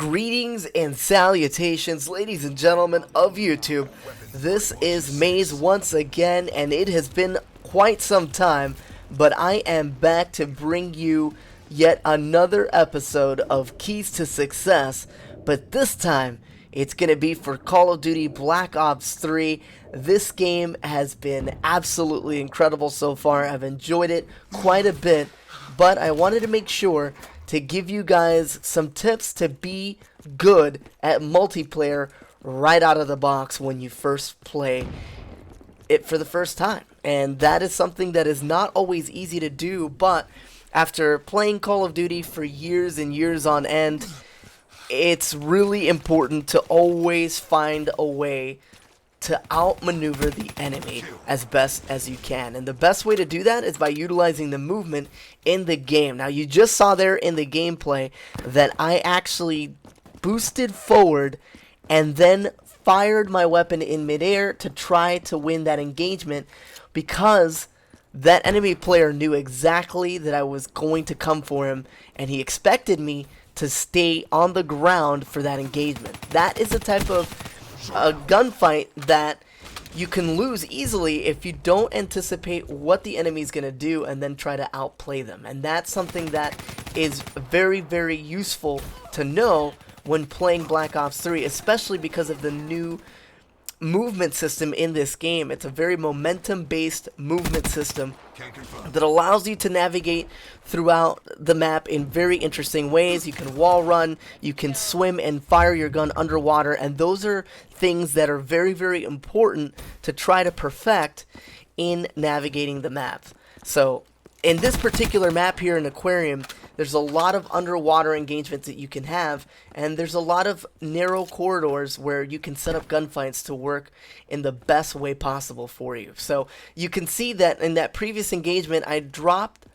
Greetings and salutations, ladies and gentlemen of YouTube. This is Maze once again, and it has been quite some time, but I am back to bring you yet another episode of Keys to Success, but this time it's going to be for Call of Duty Black Ops 3. This game has been absolutely incredible so far. I've enjoyed it quite a bit, but I wanted to make sure to give you guys some tips to be good at multiplayer right out of the box when you first play it for the first time. And that is something that is not always easy to do, but after playing Call of Duty for years and years on end, it's really important to always find a way to outmaneuver the enemy as best as you can. And the best way to do that is by utilizing the movement in the game. Now, you just saw there in the gameplay that I actually boosted forward and then fired my weapon in midair to try to win that engagement, because that enemy player knew exactly that I was going to come for him, and he expected me to stay on the ground for that engagement. That is the type of gunfight that you can lose easily if you don't anticipate what the enemy is going to do and then try to outplay them. And that's something that is very, very useful to know when playing Black Ops 3, especially because of the new movement system in this game. It's a very momentum-based movement system that allows you to navigate throughout the map in very interesting ways. You can wall run, you can swim and fire your gun underwater, and those are things that are very, very important to try to perfect in navigating the map. So in this particular map here in Aquarium, there's a lot of underwater engagements that you can have, and there's a lot of narrow corridors where you can set up gunfights to work in the best way possible for you. So you can see that in that previous engagement, I dropped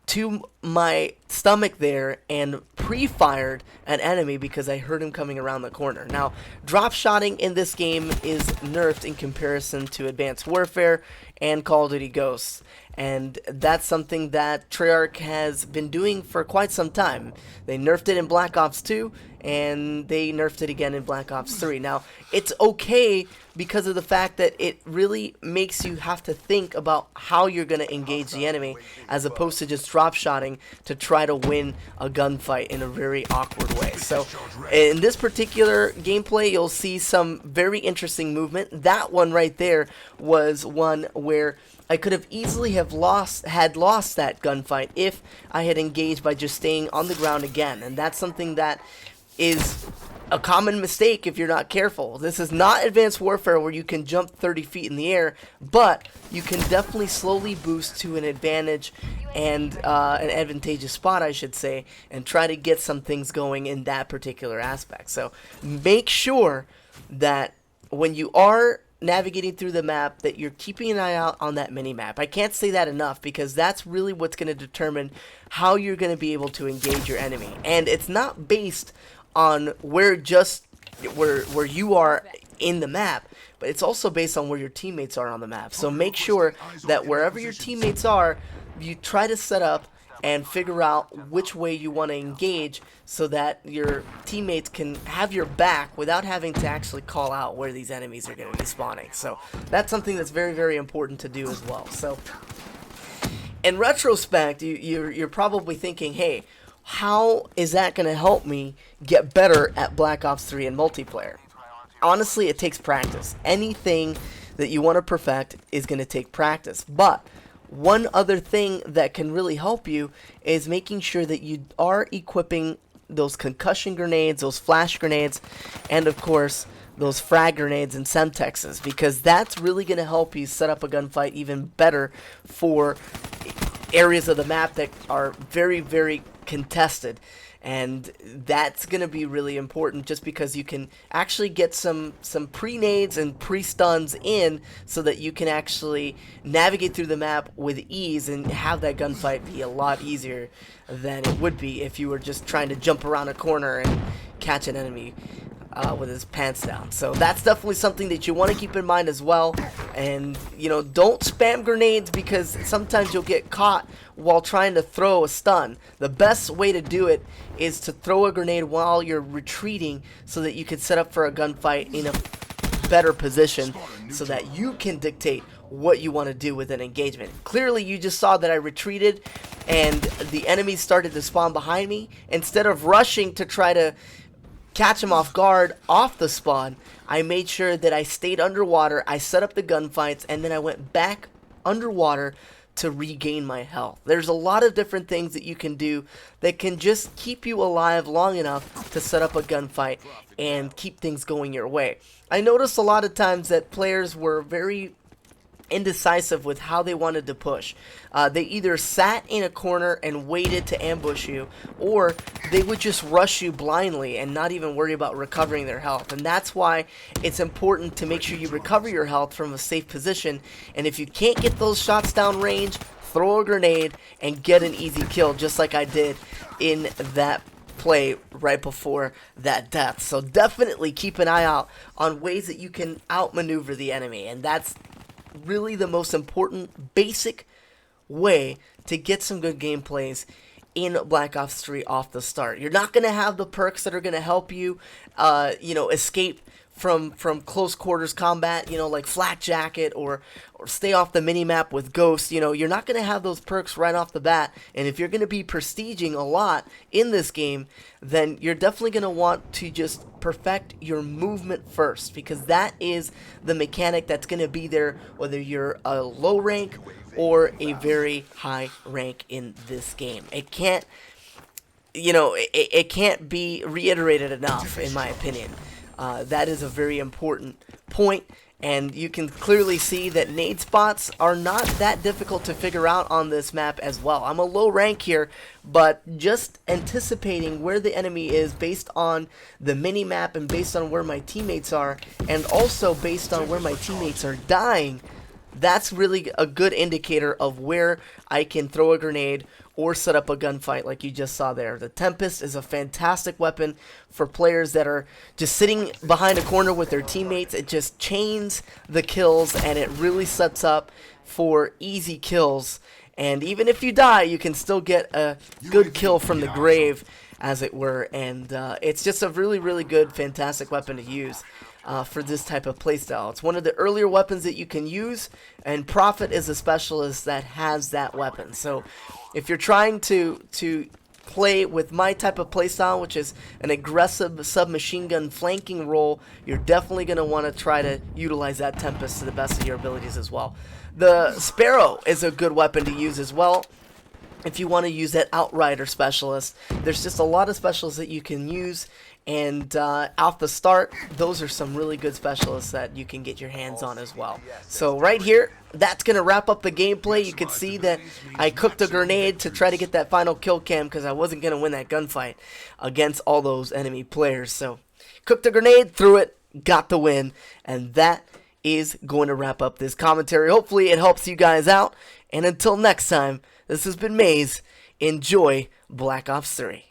to my stomach there and pre-fired an enemy because I heard him coming around the corner. Now, drop shotting in this game is nerfed in comparison to Advanced Warfare and Call of Duty Ghosts, and that's something that Treyarch has been doing for quite some time. They nerfed it in Black Ops 2, and they nerfed it again in Black Ops 3. Now, it's okay because of the fact that it really makes you have to think about how you're going to engage the enemy, as opposed to just drop shotting to try to win a gunfight in a very awkward way. So in this particular gameplay, you'll see some very interesting movement. That one right there was one where I could have easily have lost that gunfight if I had engaged by just staying on the ground again. And that's something that is a common mistake if you're not careful. This is not Advanced Warfare where you can jump 30 feet in the air, but you can definitely slowly boost to an advantage and an advantageous spot, I should say, and try to get some things going in that particular aspect. So make sure that when you are navigating through the map that you're keeping an eye out on that mini-map. I can't say that enough, because that's really what's going to determine how you're going to be able to engage your enemy. And it's not based on where you are in the map, but it's also based on where your teammates are on the map. So make sure that wherever your teammates are, you try to set up and figure out which way you want to engage, so that your teammates can have your back without having to actually call out where these enemies are going to be spawning. So that's something that's very, very important to do as well. So in retrospect, you're probably thinking, hey, how is that going to help me get better at Black Ops 3 in multiplayer? Honestly, it takes practice. Anything that you want to perfect is going to take practice. But one other thing that can really help you is making sure that you are equipping those concussion grenades, those flash grenades, and of course those frag grenades and semtexes, because that's really going to help you set up a gunfight even better for areas of the map that are very, very contested. And that's going to be really important, just because you can actually get some pre-nades and pre-stuns in, so that you can actually navigate through the map with ease and have that gunfight be a lot easier than it would be if you were just trying to jump around a corner and catch an enemy with his pants down. So that's definitely something that you want to keep in mind as well. And, you know, don't spam grenades, because sometimes you'll get caught while trying to throw a stun. The best way to do it is to throw a grenade while you're retreating, so that you can set up for a gunfight in a better position, so that you can dictate what you want to do with an engagement. Clearly, you just saw that I retreated and the enemies started to spawn behind me. Instead of rushing to try to catch them off guard off the spawn, I made sure that I stayed underwater, I set up the gunfights, and then I went back underwater to regain my health. There's a lot of different things that you can do that can just keep you alive long enough to set up a gunfight and keep things going your way. I noticed a lot of times that players were very indecisive with how they wanted to push. They either sat in a corner and waited to ambush you, or they would just rush you blindly and not even worry about recovering their health. And that's why it's important to make sure you recover your health from a safe position. And if you can't get those shots down range, throw a grenade and get an easy kill, just like I did in that play right before that death. So definitely keep an eye out on ways that you can outmaneuver the enemy, and that's really the most important basic way to get some good gameplays in Black Ops 3 off the start. You're not going to have the perks that are going to help you, you know, escape from close quarters combat, you know, like Flak Jacket or stay off the minimap with Ghost. You know, you're not going to have those perks right off the bat. And if you're going to be prestiging a lot in this game, then you're definitely going to want to just perfect your movement first, because that is the mechanic that's going to be there whether you're a low rank or a very high rank in this game. It can't, you know, it can't be reiterated enough, in my opinion. That is a very important point, and you can clearly see that nade spots are not that difficult to figure out on this map as well. I'm a low rank here, but just anticipating where the enemy is based on the mini-map and based on where my teammates are, and also based on where my teammates are dying, that's really a good indicator of where I can throw a grenade or set up a gunfight like you just saw there. The Tempest is a fantastic weapon for players that are just sitting behind a corner with their teammates. It just chains the kills, and it really sets up for easy kills. And even if you die, you can still get a good kill from the grave, as it were. And it's just a really, really good, fantastic weapon to use for this type of playstyle. It's one of the earlier weapons that you can use, and Prophet is a specialist that has that weapon. So if you're trying to play with my type of playstyle, which is an aggressive submachine gun flanking role, you're definitely going to want to try to utilize that Tempest to the best of your abilities as well. The Sparrow is a good weapon to use as well if you want to use that Outrider specialist. There's just a lot of specialists that you can use, and off the start, those are some really good specialists that you can get your hands on as well. So right here, that's going to wrap up the gameplay. You can see that I cooked a grenade to try to get that final kill cam, because I wasn't going to win that gunfight against all those enemy players. So cooked a grenade, threw it, got the win, and that is going to wrap up this commentary. Hopefully it helps you guys out, and until next time, this has been Maze. Enjoy Black Ops 3.